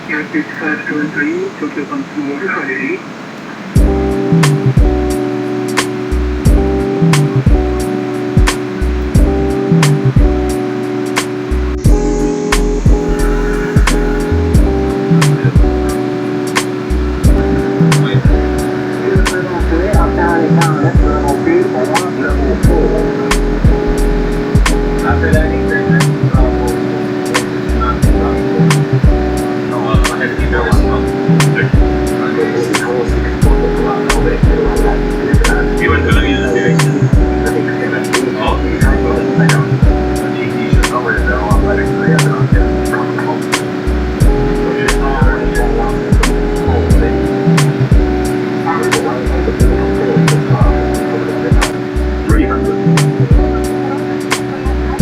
Airfield 523, Tokyo Vancouver, Holiday. After landing, turn left. Iwan ko lang yun sa direction.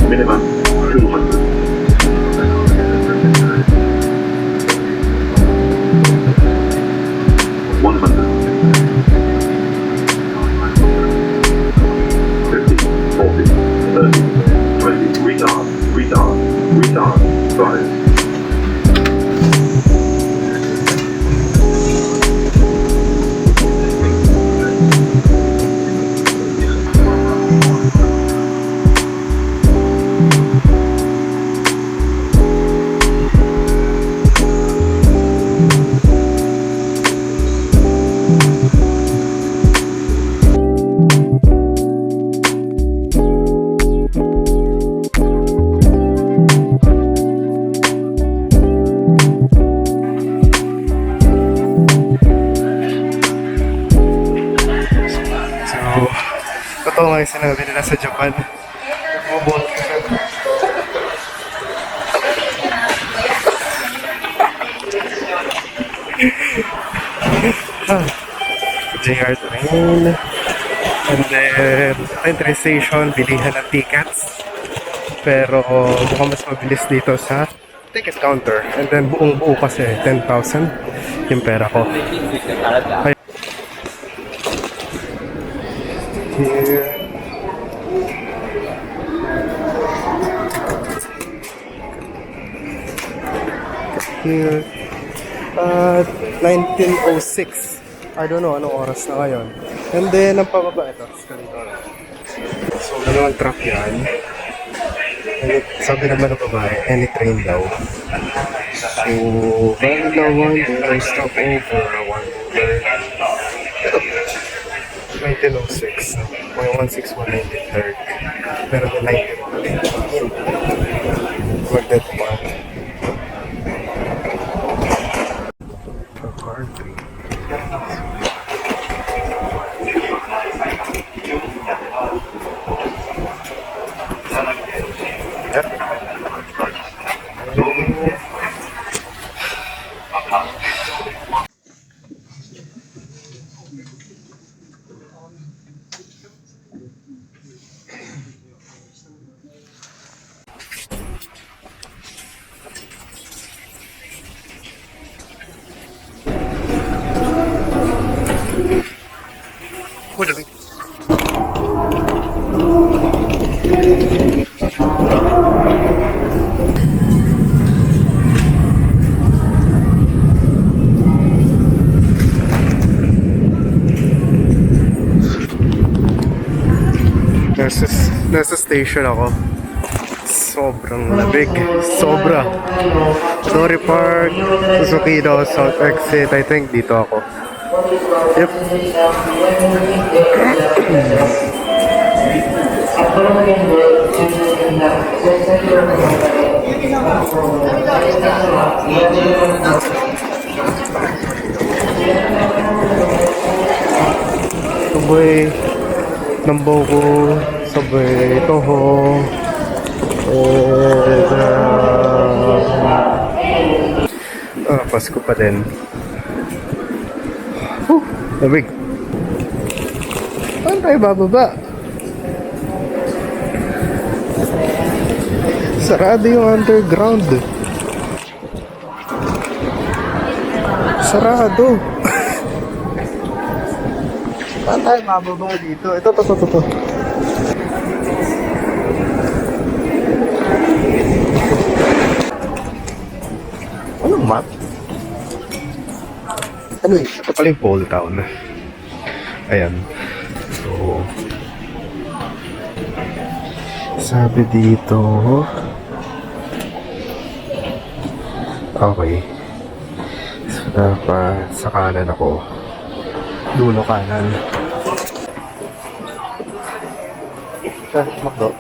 Minimum 200. Retard, drive. Totoo nga yung sinabi nila sa Japan. Nagmabot ka. JR train. And then, yung train station, bilihan ng tickets. Pero mukhang mas mabilis dito sa ticket counter. And then, buong buo kasi 10,000 yung pera ko. Ay. Here. Here. 1906. I don't know anong oras na ngayon. And then, ang pababa ito. So, dalawang truck yan. And sabi naman ng babae, any train daw. So, Vanilla 1, they stop over 1906. 16193rd. Pero the 1915. Wag that one. Car 3. Nasa station ako. Sobrang lamig. Sobra. Story Park, Suzuki daw, South Exit. I think dito ako. Yep. Subway Nambogo, Subway Toho, and Pasko pa din. Lamig. Saan tayo bababa? Sarado yung underground. Sarado. Saan tayo mababa dito? Ito. Anong map? Ano eh, ito pala yung Pole Town. Ayan. So, sabi dito, okay. So, dapat sa kanan ako. Dulo kanan. Makdo.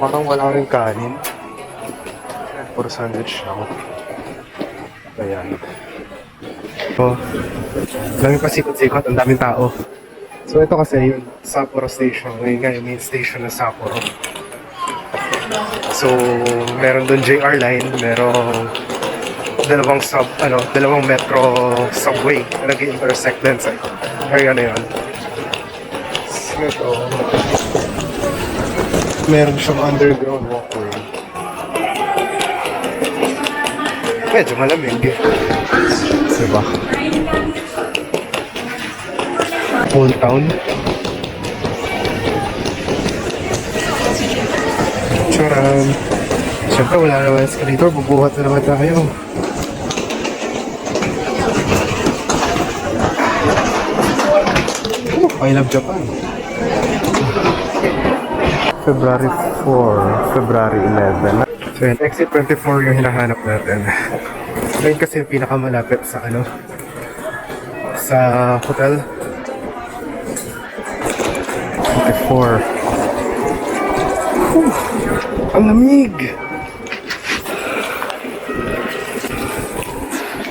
Parang wala rin kanin. Puro sandwich lang. Ayan. So, daming pasikot-sikot, ang daming tao. So, ito kasi yung Sapporo Station. Ngayon nga yung main station ng Sapporo. So, meron doon JR line, merong dalawang metro subway na nag-intersect din sa area na yun. So, ito, meron siyang underground walkway. Medyo malamig. Diba? Old Town. Charan. Siyempre wala naman escalator. Bubuhat na naman tayo. I love Japan. February 4, February 11. So yun, exit 24 yung hinahanap natin. Ngayon kasi yung pinakamalapit sa sa hotel. 24. Ang lamig!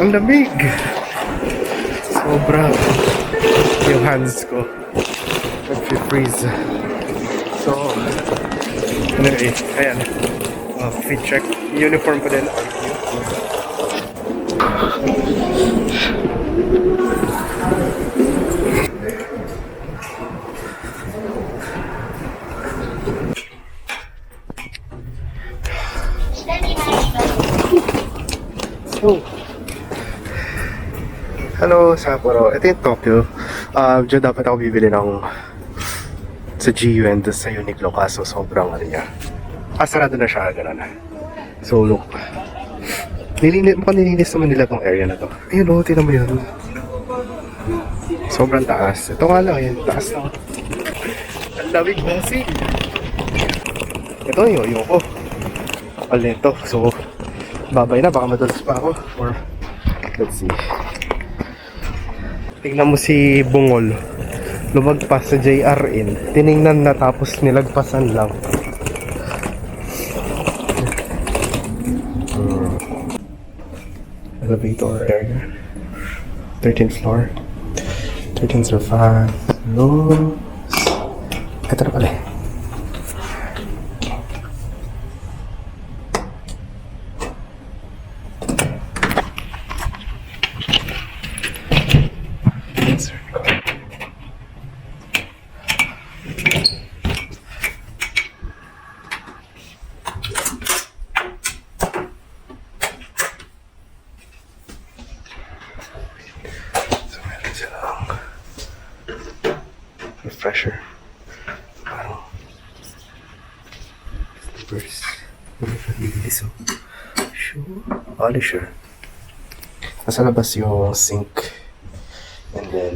Ang lamig! Sobra. Yung hands ko nag-freeze. So, anyway, ayan. Fit check. Uniform pa din. Oh. Hello, Sapporo. Ito yung Tokyo. Diyan dapat ako bibili ng sa GUN sa Uniqlo kaso sobrang ano niya. Sarado na siya, gano'n. So, look. Mukhang nilinis naman nila tong area na to. Ayun o, tinan mo yun. Sobrang taas. Ito nga lang, yun. Taas na. Ang lamig kasi. Ito yung ko. Kapal nito. So, babay na. Baka madalas pa ako. Or, let's see. Tingnan mo si Bungol. Lumagpas sa JR in. Tiningnan na tapos nilagpasan lang. Elevator area. 13th floor. 13th surface. Hello. Ito na pala. Refresher. Parang slippers. Liso. Shoe. Polisher. Nasa labas yung sink. And then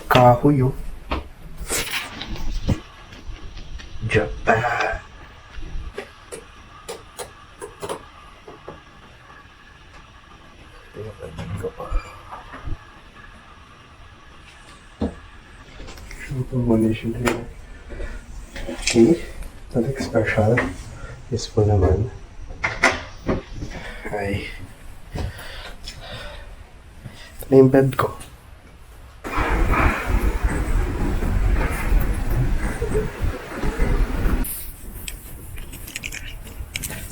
kahoy oh. Japan. Combination here. Okay, nothing special. Useful naman. Ay. Ito na yung bed ko.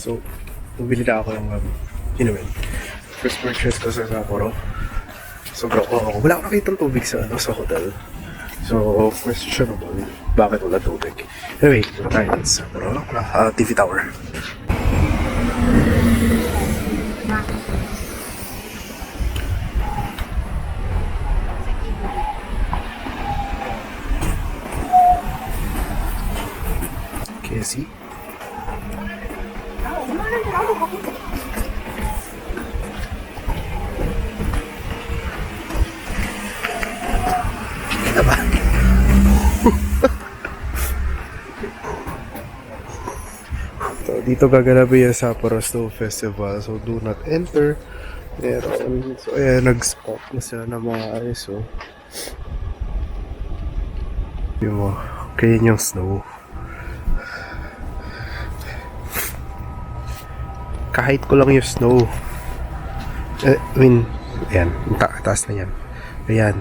So, bumili na ako ng first purchase ko sa Sapporo. Sobrang wala akong nakitang tubig sa hotel. So, questionable. Bakit wala tubig? Anyway, tayo sa Sapporo. TV Tower. Easy. Diba? So, dito gaganapin yung Sapporo Snow Festival. So, do not enter. Meron. So, ayan, nag-spot na sila na maayos, oh. Yung mo, kaya yung snow. Kahit ko lang yung snow. I mean, ayan, taas na yan. Ayan.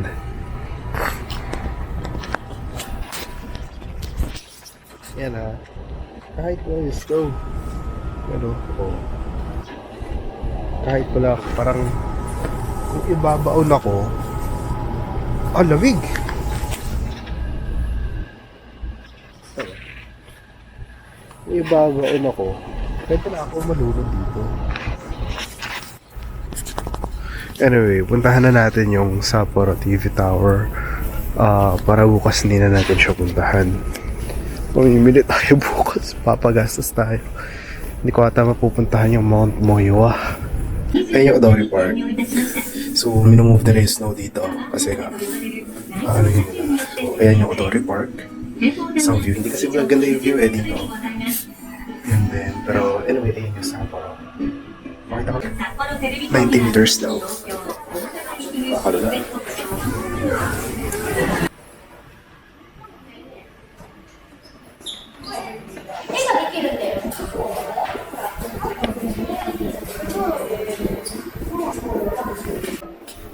Yan ha. Kahit ko lang yung snow. Ano, oh. Kahit ko lang, parang kung ibabaon ako, lamig. Kung ibabaon ako, pwede na ako malulog dito. Anyway, puntahan na natin yung Sapporo TV Tower. Para bukas hindi na natin siya puntahan. Mamimili tayo bukas, papagastos tayo. Hindi ko ata mapupuntahan yung Mount Moiwa. Ayun yung Odori Park. So, minumove na rin snow dito. Kasi nga, ano yun nila. So, ayan yung Odori Park. Sa view, hindi kasi maganda yung view dito. And then, pero anyway, ayun yung Sapporo. Makita ko 90 meters daw. Pakalala.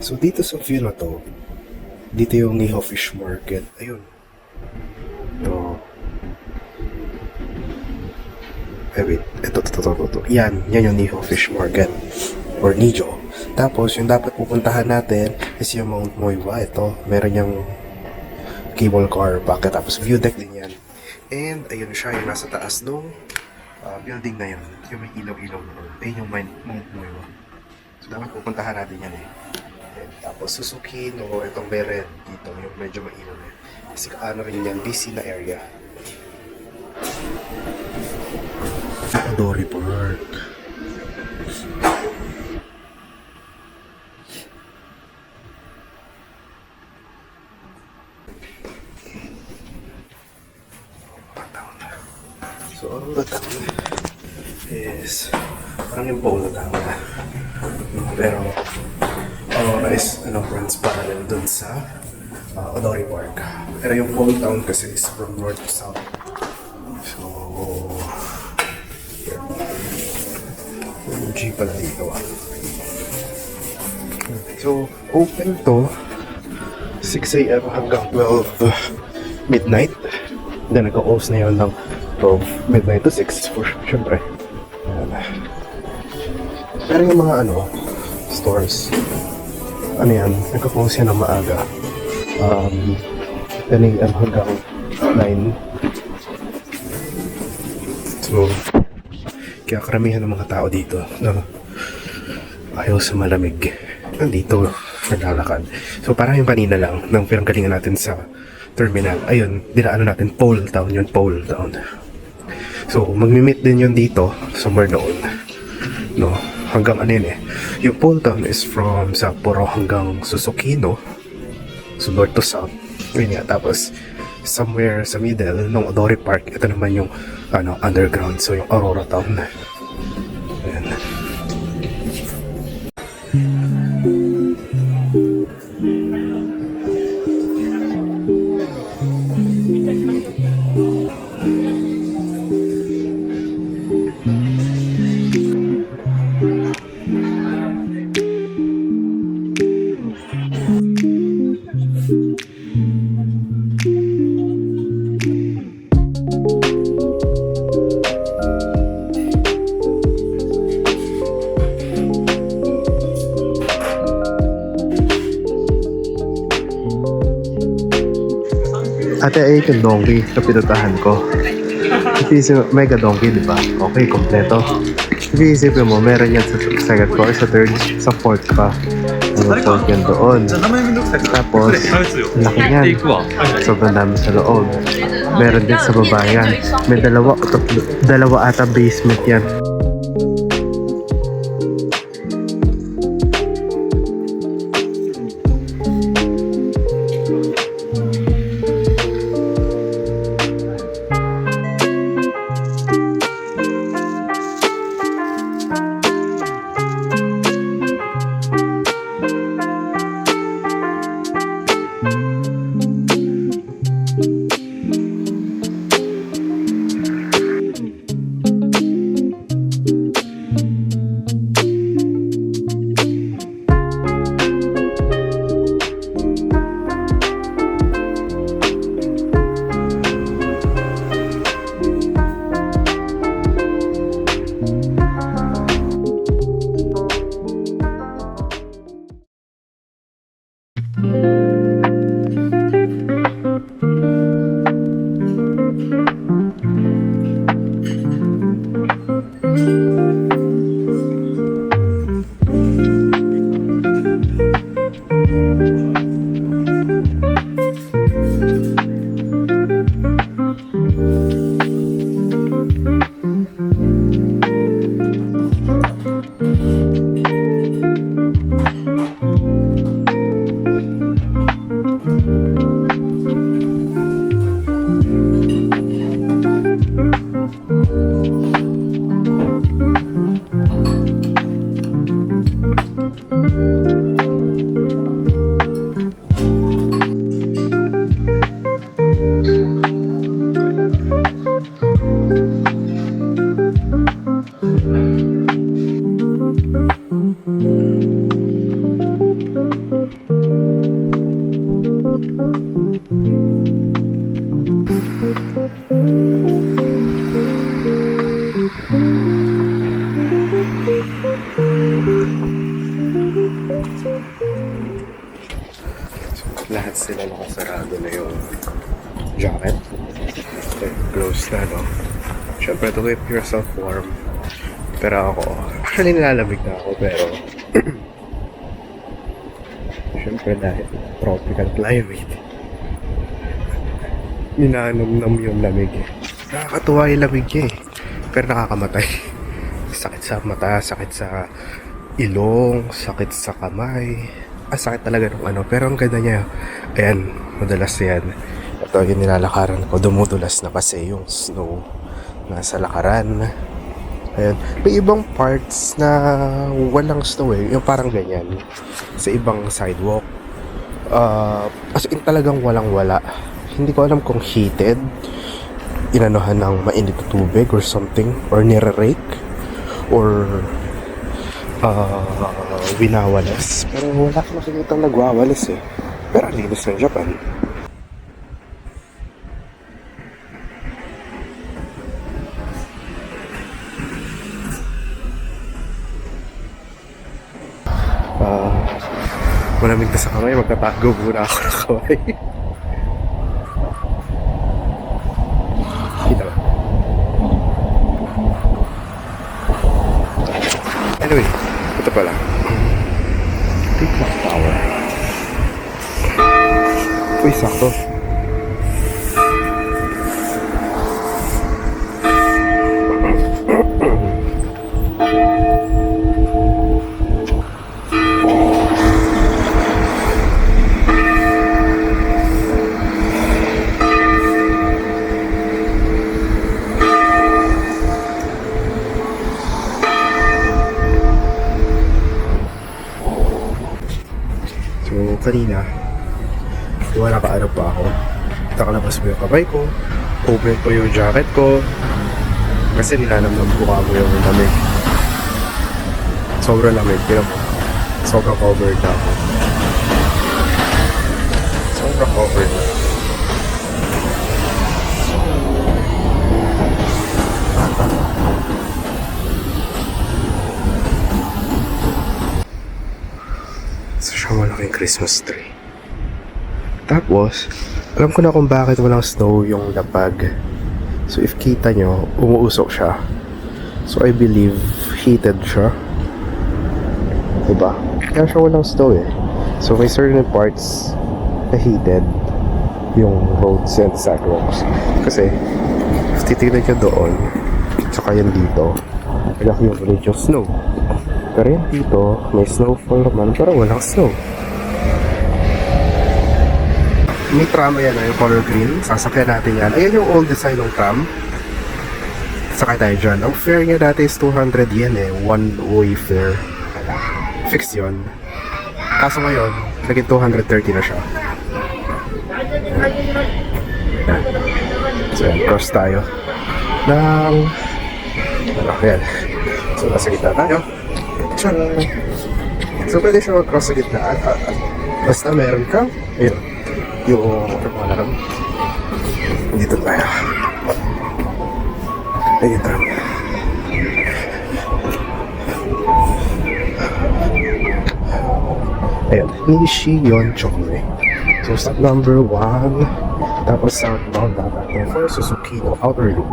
So dito sa view na to, dito yung Niho Fish Market. Ayun. Ito. Wait. Ito. Yan yung Niho Fish Market. Or Nijo. Tapos, yung dapat pupuntahan natin is yung Mount Moiwa. Ito. Meron yung cable car packet. Tapos, view deck din yan. And, ayun siya. Yung nasa taas nung building na yun. Yung may ilaw-ilaw na. Ayun yung Mount Moiwa. So, dapat pupuntahan natin yan eh. And, tapos, Suzuki, no, itong Beren dito. Yung medyo mainom eh. Kasi ano rin yan, busy na area. Odori Park. So, ang batang is parang yung pole na tama. Pero is runs parallel dun sa Odori Park. Pero yung pole town kasi is from north to south. So, yung G pala dito. So, open to 6 AM hanggang 12 midnight. Then nag-close na yun ng 12 midnight to 6 for syempre. Pero yung mga stores, ano yan, nag-close yan ng maaga. 10 AM hanggang 9. So, kaya karamihan ng mga tao dito na ayaw sa malamig nandito naglalakad. So parang yung kanina lang nang pinanggalingan natin sa terminal, ayun, dinaanan natin Pole Town, yun, Pole Town. So magmi-meet din yun dito somewhere doon, no, hanggang ano yun eh, yung Pole Town is from Sapporo hanggang Susukino, so north to south, yun nga. Tapos somewhere sa middle ng Odori Park, ito naman yung underground, so yung Aurora Town. Ayan. Ate, ay yung donkey na pinuntahan ko. Isipin, mega donkey, di ba? Okay, kompleto. Isipin mo, meron yan sa second floor, sa third, sa fourth pa. Fourth yan doon. Tapos, laki yan. Sobrang dami sa loob. Meron din sa baba yan. May dalawa ata basement yan. Lahat sila nakasarado na yung jacket. Close na, no? Siyempre, to keep yourself warm. Pero ako, actually nilalamig na ako, pero siyempre dahil tropical climate, ninanamnam yung lamig eh. Nakakatuwa yung lamig eh, pero nakakamatay. Sakit sa mata, sakit sa ilong, sakit sa kamay. Sakit talaga ng ano, pero ang ganda niya, ayan, madalas yan. Ito yung nilalakaran ko, dumudulas na kasi yung snow nasa lakaran. Ayan, may ibang parts na walang snow eh, yung parang ganyan, sa ibang sidewalk. As in talagang walang wala. Hindi ko alam kung heated, inanuhan ng mainit na tubig or something, or nire-rake, or winawalas. Pero wala ko nakikita nagwawalas eh. Pero ang linis ng Japan. Malamig na sa kamay, magtatago muna ako ng kamay. Kita ba? Anyway, ito pala. Big Clock Tower. Uy, sakto. So, kanina, wala pa ano pa ako. Nakalabas mo yung kamay ko, open ko yung jacket ko, kasi nilanamnam ko ako yung lamig. Sobrang lamig, pero sobrang covered na ako. Sobrang covered na. So, siya malaking Christmas tree. Tapos, alam ko na kung bakit walang snow yung lapag. So, if kita nyo, umuusok siya. So, I believe heated siya. Diba? Kaya siya walang snow eh. So, may certain parts na heated. yung roads and sidewalks. Kasi, titignan nyo doon, tsaka yan dito, nag-accumulate yung snow. Pero yan dito, may snowfall naman, pero walang snow. May tram, ayan yung color green. Sasakyan natin yan. Ayan yung old design ng tram. Sakay tayo dyan. Ang fare niya dati is 200 yen eh. One-way fare. Fix yun. Kaso ngayon, naging 230 na siya. So yan, cross tayo. Ayan. So nasa gitna tayo. So pwede siya mag-cross sa gitna. Basta meron ka. Ayun. Yung alarm. Dito tayo. Ayun tayo. Ayun. Nishi Yonchokme. So stop number 1. Tapos southbound dapat for Suzuki no Outer Loop.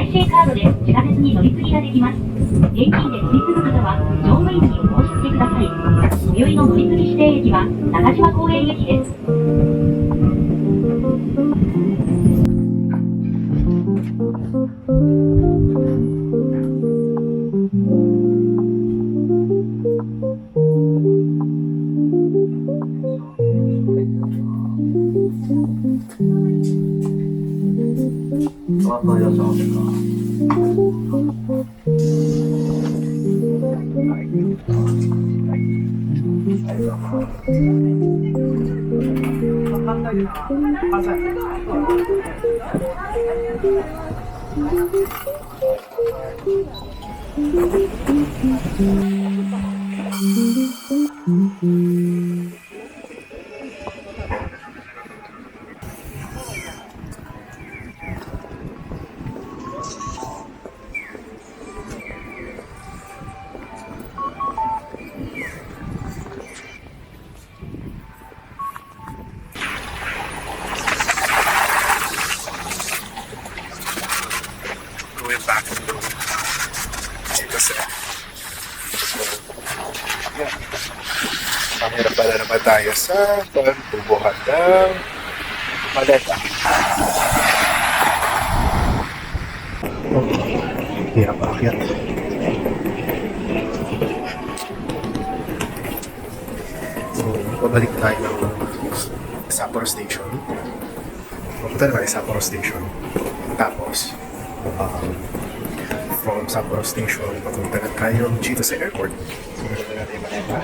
IC カードで地下鉄に乗り継ぎができます。現金で乗り継ぐ方は乗務員にお申し付けください。最寄りの乗り継ぎ指定駅は中島公園駅です。Going back to kasi mahirap pala naman tayo sa pagbubuhat ng maleta. Hirap akyat. So, pabalik tayo ng Sapporo Station. Papunta naman yung Sapporo Station. Tapos, from Sapporo Station, papunta na tayo dito sa airport. So, meron natin yung maleta.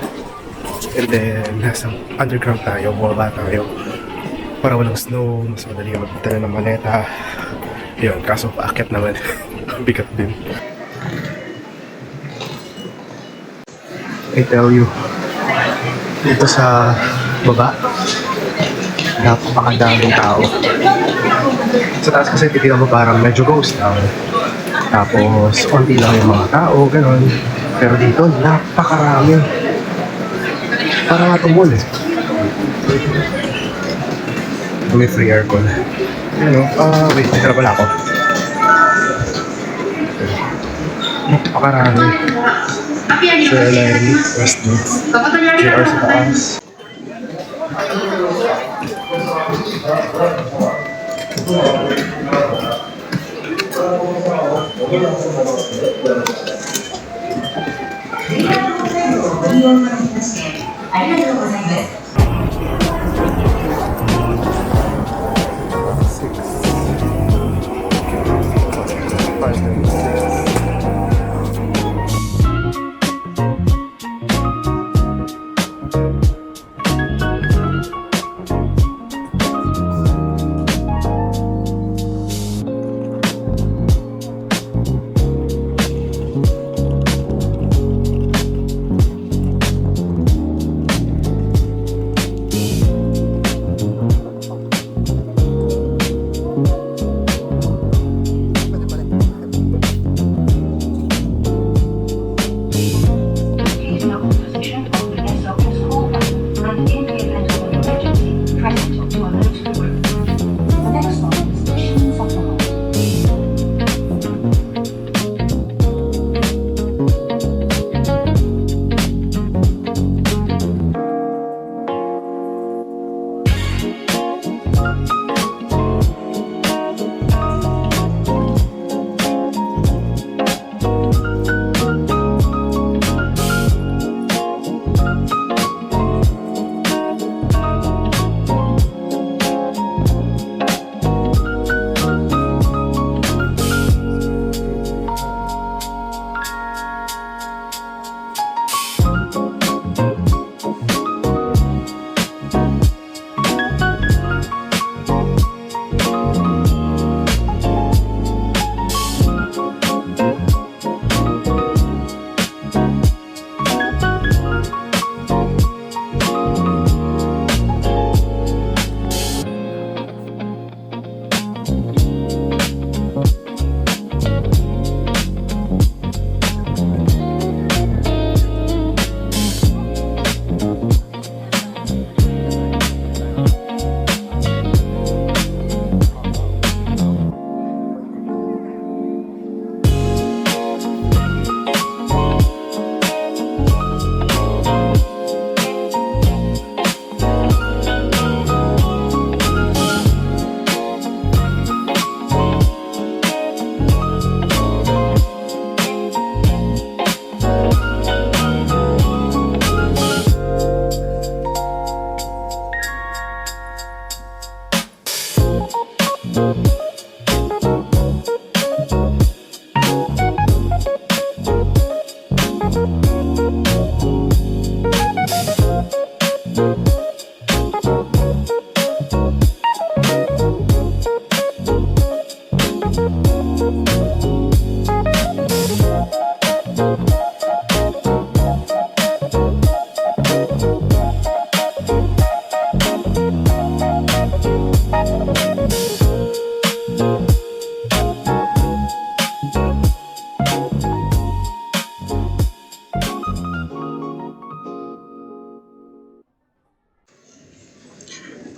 And then, nasa underground tayo, bumaba tayo. Para walang snow, mas madali yung magpunta ng maleta. Yun, kaso paakyat naman. Bigat din. I tell you, dito sa baba, napakadaming tao. Sa taas kasi titignan mo parang medyo ghost town. Tapos, konti lang yung mga tao, gano'n. Pero dito, napakarami. Parang nga tumul eh. May free aircon. Ano? Wait, tira pala ako. Napakarami. Share line, Westgate, JR sa taas.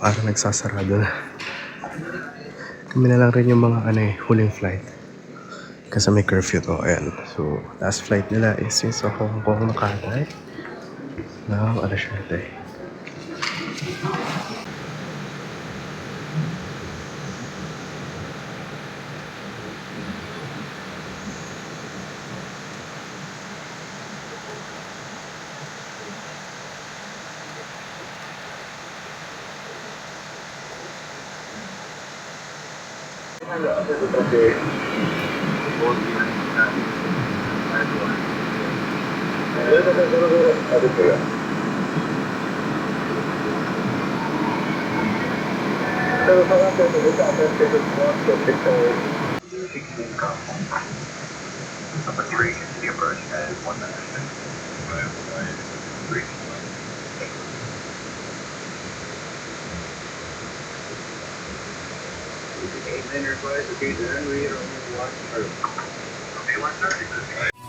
parang nagsasarado na. Kami na lang rin yung mga huling flight. Kasi may curfew to. Ayan. So, last flight nila is yung sa Hong Kong Makati. Now, alas 7. Number 3, the approach at 1 minute. Then requires the case and we are on 1 or 1:30.